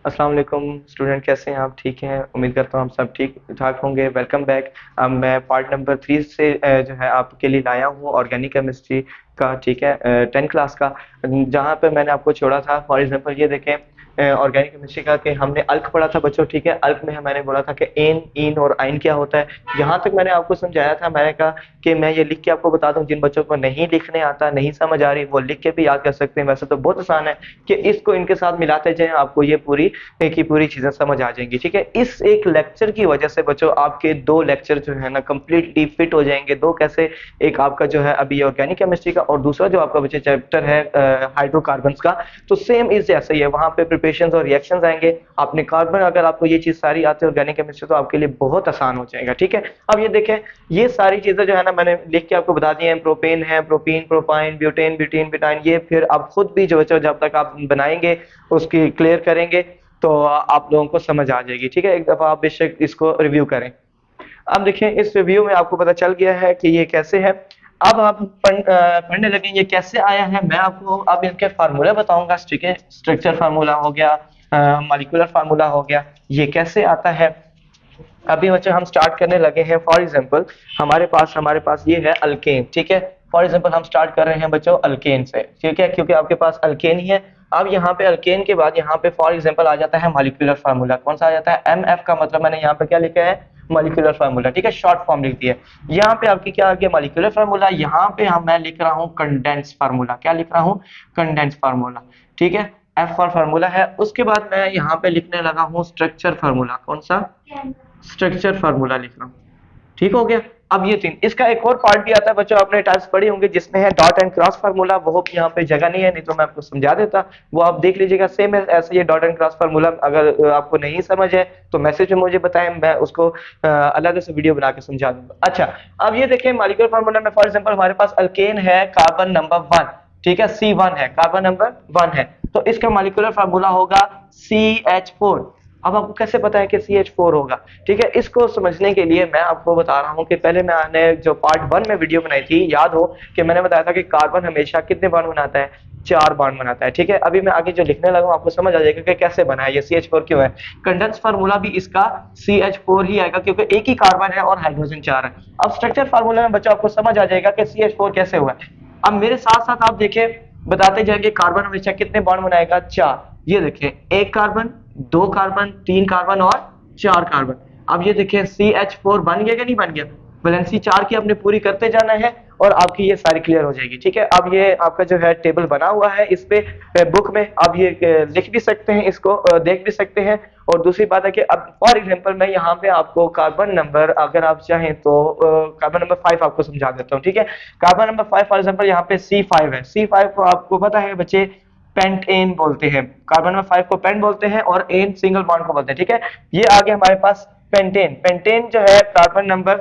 अस्सलाम वालेकुम स्टूडेंट, कैसे हैं आप? ठीक हैं? उम्मीद करता हूँ आप सब ठीक ठाक होंगे। Welcome back. अब मैं पार्ट नंबर 3 से जो है आपके लिए लाया हूँ ऑर्गेनिक केमिस्ट्री का। ठीक है, 10 क्लास का, जहाँ पे मैंने आपको छोड़ा था। फॉर एग्जांपल ये देखें, ऑर्गेनिक केमिस्ट्री का कि हमने अल्क पढ़ा था बच्चों। ठीक है, अल्क में मैंने बोला था कि एन इन और आइन क्या होता है। यहाँ तक मैंने आपको समझाया था। मैंने कहा कि मैं ये लिख के आपको बता दूं, जिन बच्चों को नहीं लिखने आता, नहीं समझ आ रही, वो लिख के भी याद कर सकते हैं। वैसे तो बहुत आसान है कि इसको इनके साथ मिलाते जाएं, आपको ये पूरी की पूरी चीजें समझ आ जाएंगी। ठीक है, इस एक लेक्चर की वजह से बच्चों आपके 2 लेक्चर जो है ना कंप्लीटली फिट हो जाएंगे। दो कैसे? एक आपका जो है अभी ऑर्गेनिक केमिस्ट्री का, और दूसरा जो आपका बच्चे चैप्टर है हाइड्रोकार्बन्स का। तो सेम इज जैसे ही है, वहां पे प्रिपरेशंस और रिएक्शंस आएंगे। आपने कार्बन, अगर आपको ये चीज सारी आती है ऑर्गेनिक केमिस्ट्री, तो आपके लिए बहुत आसान हो जाएगा। ठीक है, अब ये देखें, ये सारी चीजें जो है ना मैंने लिख के आपको बता दी हैं। प्रोपेन है, propene, propyne, butane, butene, butyne. ये फिर आप खुद भी जो बच्चों जब तक आप बनाएंगे, उसकी क्लियर करेंगे, तो आप लोगों को समझ आ जाएगी। ठीक है, एक दफा आप बेशक इसको रिव्यू करें। अब देखें, इस रिव्यू में आपको पता चल गया है कि ये कैसे है। अब आप पढ़ने लगे ये कैसे आया है। मैं आपको अब इनके फार्मूला बताऊंगा। ठीक है, स्ट्रक्चर फार्मूला हो गया, मॉलिक्यूलर फार्मूला हो गया, ये कैसे आता है। अभी बच्चे हम स्टार्ट करने लगे हैं। फॉर एग्जांपल हमारे पास ये है अल्केन। ठीक है, फॉर एग्जांपल हम स्टार्ट कर रहे हैं बच्चों अल्केन से। ठीक है, क्योंकि आपके पास अल्केन ही है। अब यहाँ पे अल्केन के बाद यहाँ पे फॉर एग्जांपल आ जाता है मॉलिक्यूलर फार्मूला। कौन सा आ जाता है? एम एफ का मतलब मैंने यहाँ पे क्या लिखा है? Molecular formula. ठीक है, शॉर्ट फॉर्म लिख दी है। यहाँ पे आपकी क्या आ गया? Molecular formula. यहाँ पे हम मैं लिख रहा हूँ कंडेंस फार्मूला। क्या लिख रहा हूँ? Condense formula. ठीक है, एफ फॉर फार्मूला है। उसके बाद मैं यहाँ पे लिखने लगा हूँ स्ट्रक्चर फार्मूला। कौन सा? स्ट्रक्चर फार्मूला लिख रहा हूँ। ठीक हो गया। अब ये 3, इसका एक और पार्ट भी आता है बच्चों, आपने टाइप्स पढ़ी होंगे, जिसमें है डॉट एंड क्रॉस फार्मूला। वो यहाँ पे जगह नहीं है, नहीं तो मैं आपको समझा देता। वो आप देख लीजिएगा, सेम ऐसे ये डॉट एंड क्रॉस फार्मूला। अगर आपको नहीं समझ है तो मैसेज में मुझे बताएं, मैं उसको अलग से वीडियो बना के समझा दूंगा। अच्छा, अब ये देखें मॉलिक्यूलर फार्मूला में फॉर एग्जांपल हमारे पास अल्केन है, कार्बन नंबर 1। ठीक है, C1 है, कार्बन नंबर 1 है, तो इसका मॉलिक्यूलर फार्मूला होगा CH4। अब आपको कैसे पता है कि CH4 होगा? ठीक है, इसको समझने के लिए मैं आपको बता रहा हूं कि पहले मैंने जो पार्ट 1 में वीडियो बनाई थी, याद हो कि मैंने बताया था कि कार्बन हमेशा कितने बॉन्ड बनाता है? 4 बॉन्ड बनाता है। ठीक है, अभी मैं आगे जो लिखने लगा हूं आपको समझ आ जाएगा कि कैसे बना है, ये CH4 क्यों है। कंडेंस फार्मूला भी इसका CH4 ही आएगा, क्योंकि एक ही कार्बन है और हाइड्रोजन 4 है। अब स्ट्रक्चर फार्मूला में बच्चों आपको समझ आ जाएगा कि CH4 कैसे हुआ है। अब मेरे साथ साथ आप देखें, बताते जाएंगे कार्बन हमेशा कितने बॉन्ड बनाएगा? 4। ये देखें, एक कार्बन, 2 कार्बन, 3 कार्बन और 4 कार्बन। अब ये देखें CH4 बन गया कि नहीं बन गया? वैलेंसी 4 की आपने पूरी करते जाना है और आपकी ये सारी क्लियर हो जाएगी। ठीक है, अब ये आपका जो है टेबल बना हुआ है इस पे बुक में। आप ये लिख भी सकते हैं, इसको देख भी सकते हैं। और दूसरी बात है कि अब फॉर एग्जांपल मैं यहाँ पे आपको कार्बन नंबर, अगर आप चाहें तो कार्बन नंबर 5 आपको समझा देता हूँ। ठीक है, कार्बन नंबर 5 फॉर एग्जांपल यहाँ पे C5 है। C5 को आपको पता है बच्चे पेंटेन बोलते हैं। कार्बन नंबर 5 को पेंट बोलते हैं और एन सिंगल बॉन्ड को बोलते हैं। ठीक है, ये आगे हमारे पास पेंटेन। पेंटेन जो है कार्बन नंबर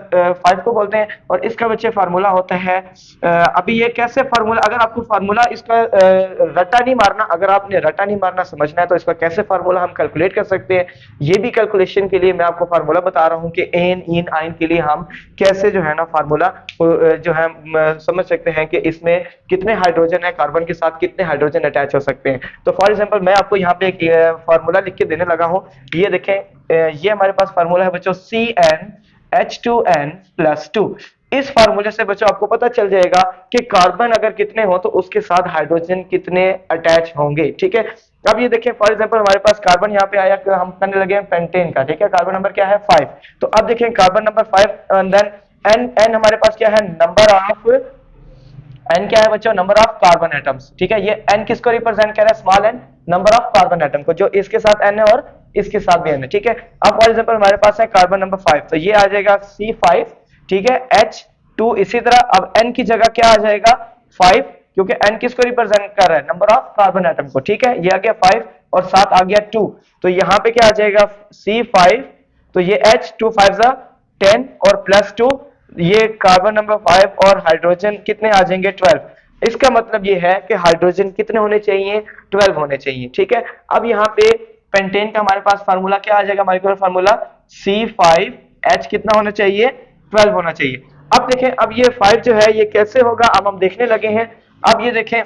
5 को बोलते हैं, और इसका बच्चे फार्मूला होता है अभी ये कैसे फार्मूला, अगर आपको फार्मूला इसका रट्टा नहीं मारना, अगर आपने रट्टा नहीं मारना समझना है, तो इसका कैसे फार्मूला हम कैलकुलेट कर सकते हैं, ये भी कैलकुलेशन के लिए मैं आपको फार्मूला बता रहा हूँ कि एन इन आइन के लिए हम कैसे जो है ना फार्मूला जो है समझ सकते हैं कि इसमें कितने हाइड्रोजन है, कार्बन के साथ कितने हाइड्रोजन अटैच हो सकते हैं। तो फॉर एग्जांपल मैं आपको यहाँ पे एक फार्मूला लिख के देने लगा हूँ। ये देखें, ये हमारे पास फार्मूला है बच्चों CnH2n+2। इस फार्मूले से बच्चों आपको पता चल जाएगा कि कार्बन अगर कितने हो तो उसके साथ हाइड्रोजन कितने अटैच होंगे। ठीक है, अब ये देखें फॉर एग्जांपल हमारे पास कार्बन यहाँ पे आया, हम करने लगे हैं पेंटेन का। ठीक है, कार्बन नंबर क्या है? 5। तो अब देखें कार्बन नंबर 5, देन एन हमारे पास क्या है? नंबर ऑफ, एन क्या है बच्चों? Number of carbon atoms. ठीक है, ये एन किसको रिप्रेजेंट कर रहा है? Small N, number of carbon atom को, जो इसके साथ एन है और इसके साथ भी एन है। ठीक है, अब फॉर एग्जांपल हमारे पास है कार्बन नंबर 5, तो ये आ जाएगा C5। ठीक है, H2 इसी तरह। अब एन की जगह क्या आ जाएगा? 5, क्योंकि एन किसको रिप्रेजेंट कर रहा है? नंबर ऑफ कार्बन एटम को। ठीक है, ये आ गया 5 और साथ आ गया 2, तो यहाँ पे क्या आ जाएगा? C5, तो ये H2 5 10 और +2, ये कार्बन नंबर 5 और हाइड्रोजन कितने आ जाएंगे? 12। इसका मतलब ये है कि हाइड्रोजन कितने होने चाहिए? 12 होने चाहिए। ठीक है, अब यहाँ पे पेंटेन का हमारे पास फार्मूला क्या आ जाएगा? मॉलिक्यूलर फार्मूला C5H कितना होना चाहिए? 12 होना चाहिए। अब देखें, अब ये 5 जो है ये कैसे होगा, अब हम देखने लगे हैं। अब ये देखें,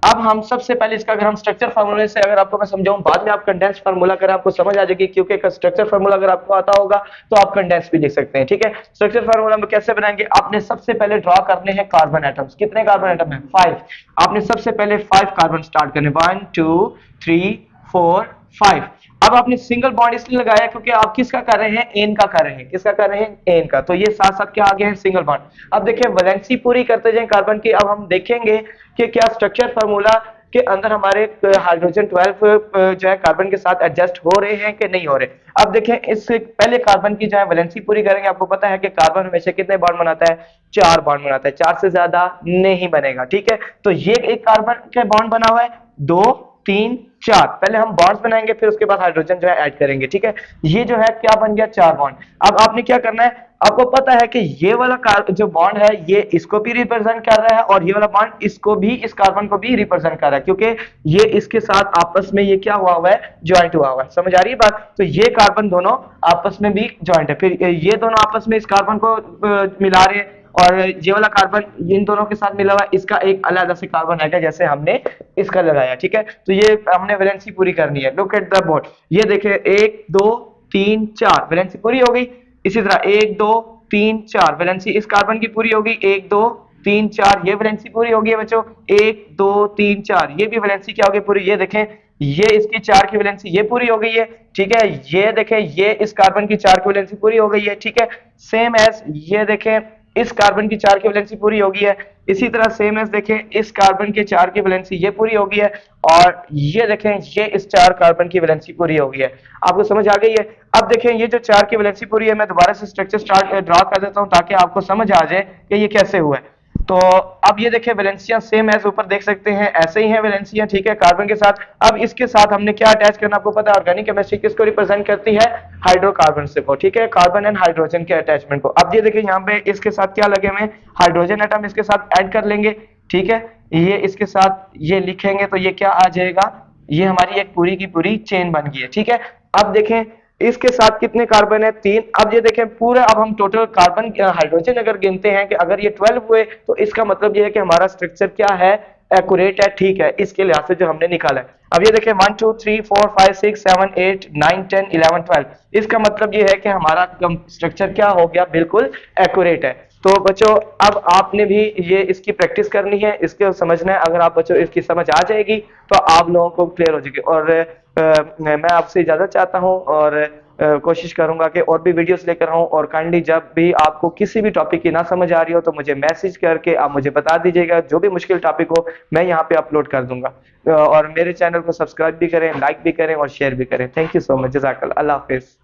अब हम सबसे पहले इसका अगर हम स्ट्रक्चर फार्मूले से अगर आपको मैं समझाऊं, बाद में आप कंडेंस फार्मूला करें आपको समझ आ जाएगी, क्योंकि स्ट्रक्चर फार्मूला अगर आपको आता होगा तो आप कंडेंस भी लिख सकते हैं। ठीक है, स्ट्रक्चर फार्मूला में कैसे बनाएंगे, आपने सबसे पहले ड्रॉ करने हैं कार्बन एटम्स। कितने कार्बन एटम है? 5। आपने सबसे पहले 5 कार्बन स्टार्ट करने, 1 2 3 4 5। अब आपने सिंगल बॉन्ड इसलिए लगाया क्योंकि आप किसका कर रहे हैं? एन का कर रहे हैं। किसका कर रहे हैं? एन का। तो ये साथ साथ क्या आ गए हैं? Single bond. अब देखिए वैलेंसी पूरी करते जाएं कार्बन की। अब हम देखेंगे कि क्या स्ट्रक्चर फार्मूला के अंदर हमारे हाइड्रोजन 12 जो है कार्बन के साथ एडजस्ट हो रहे हैं कि नहीं हो रहे। अब देखें, इससे पहले कार्बन की जो है वैलेंसी पूरी करेंगे। आपको पता है कि कार्बन हमेशा कितने बॉन्ड बनाता है? 4 बॉन्ड बनाता है, 4 से ज्यादा नहीं बनेगा। ठीक है, तो ये एक कार्बन के बॉन्ड बना हुआ है, 2 3 4। पहले हम बॉन्ड्स बनाएंगे, फिर उसके बाद हाइड्रोजन जो है ऐड करेंगे। ठीक है, ये जो है क्या बन गया? 4 बॉन्ड। अब आपने क्या करना है, आपको पता है कि ये वाला जो बॉन्ड है ये इसको भी रिप्रेजेंट कर रहा है और ये वाला बॉन्ड इसको भी, इस कार्बन को भी रिप्रेजेंट कर रहा है, क्योंकि ये इसके साथ आपस में ये क्या हुआ हुआ है? ज्वाइंट हुआ हुआ है। समझ आ रही है बात? तो ये कार्बन दोनों आपस में भी ज्वाइंट है, फिर ये दोनों आपस में इस कार्बन को मिला रहे हैं, और ये वाला कार्बन इन दोनों के साथ मिला हुआ है, इसका एक अलग से कार्बन आएगा जैसे हमने इसका लगाया। ठीक है, तो ये हमने वैलेंसी पूरी करनी है। लुक एट द बोर्ड, ये देखिए 1 2 3 4 वैलेंसी पूरी हो गई। इसी तरह 1 2 3 4 वैलेंसी इस कार्बन की पूरी होगी। 1 2 3 4 ये वैलेंसी पूरी होगी है बच्चों। 1 2 3 4 ये भी वैलेंसी क्या होगी? पूरी। ये देखें, ये इसकी 4 की वैलेंसी ये पूरी हो गई है। ठीक है, ये देखें, ये इस कार्बन की 4 की वैलेंसी पूरी हो गई है। ठीक है, सेम एज ये देखें, इस कार्बन की 4 की वैलेंसी पूरी होगी है। इसी तरह सेम एज देखें, इस कार्बन के 4 की वैलेंसी ये पूरी होगी है, और ये देखें, ये इस 4 कार्बन की वैलेंसी पूरी होगी है। आपको समझ आ गई है? अब देखें, ये जो 4 की वैलेंसी पूरी है, मैं दोबारा से स्ट्रक्चर स्टार्ट ड्रॉ कर देता हूं ताकि आपको समझ आ जाए कि ये कैसे हुआ है। तो अब ये देखें, वैलेंसियां सेम एज ऊपर देख सकते हैं, ऐसे ही हैं वैलेंसियां। ठीक है, कार्बन के साथ। अब इसके साथ हमने क्या अटैच करना, आपको पता है ऑर्गेनिक केमिस्ट्री किसको रिप्रेजेंट करती है? हाइड्रोकार्बन से को। ठीक है, कार्बन एंड हाइड्रोजन के अटैचमेंट को। अब ये देखिए, यहाँ पे इसके साथ क्या लगे हुए? हाइड्रोजन एटम इसके साथ ऐड कर लेंगे। ठीक है, ये इसके साथ ये लिखेंगे तो ये क्या आ जाएगा? ये हमारी एक पूरी की पूरी चेन बन गई है। ठीक है, अब देखें, इसके साथ कितने कार्बन है? 3। अब ये देखें पूरा, अब हम टोटल कार्बन हाइड्रोजन अगर गिनते हैं कि अगर ये 12 हुए तो इसका मतलब ये है कि हमारा स्ट्रक्चर क्या है? एक्यूरेट है। ठीक है, इसके लिहाज से जो हमने निकाला है। अब ये देखें 1 2 3 4 5 6 7 8 9 10 11 12, इसका मतलब ये है कि हमारा स्ट्रक्चर क्या हो गया? बिल्कुल एक्यूरेट है। तो बच्चों, अब आपने भी ये इसकी प्रैक्टिस करनी है, इसके समझना है। अगर आप बच्चों इसकी समझ आ जाएगी तो आप लोगों को क्लियर हो जाएगी। और मैं आपसे इजाजत चाहता हूं, और कोशिश करूंगा कि और भी वीडियोस लेकर आऊं। और काइंडली जब भी आपको किसी भी टॉपिक की ना समझ आ रही हो तो मुझे मैसेज करके आप मुझे बता दीजिएगा। जो भी मुश्किल टॉपिक हो मैं यहाँ पे अपलोड कर दूंगा। और मेरे चैनल को सब्सक्राइब भी करें, लाइक भी करें और शेयर भी करें। Thank you so much. जज़ाकल्लाह। अल्लाह हाफिज।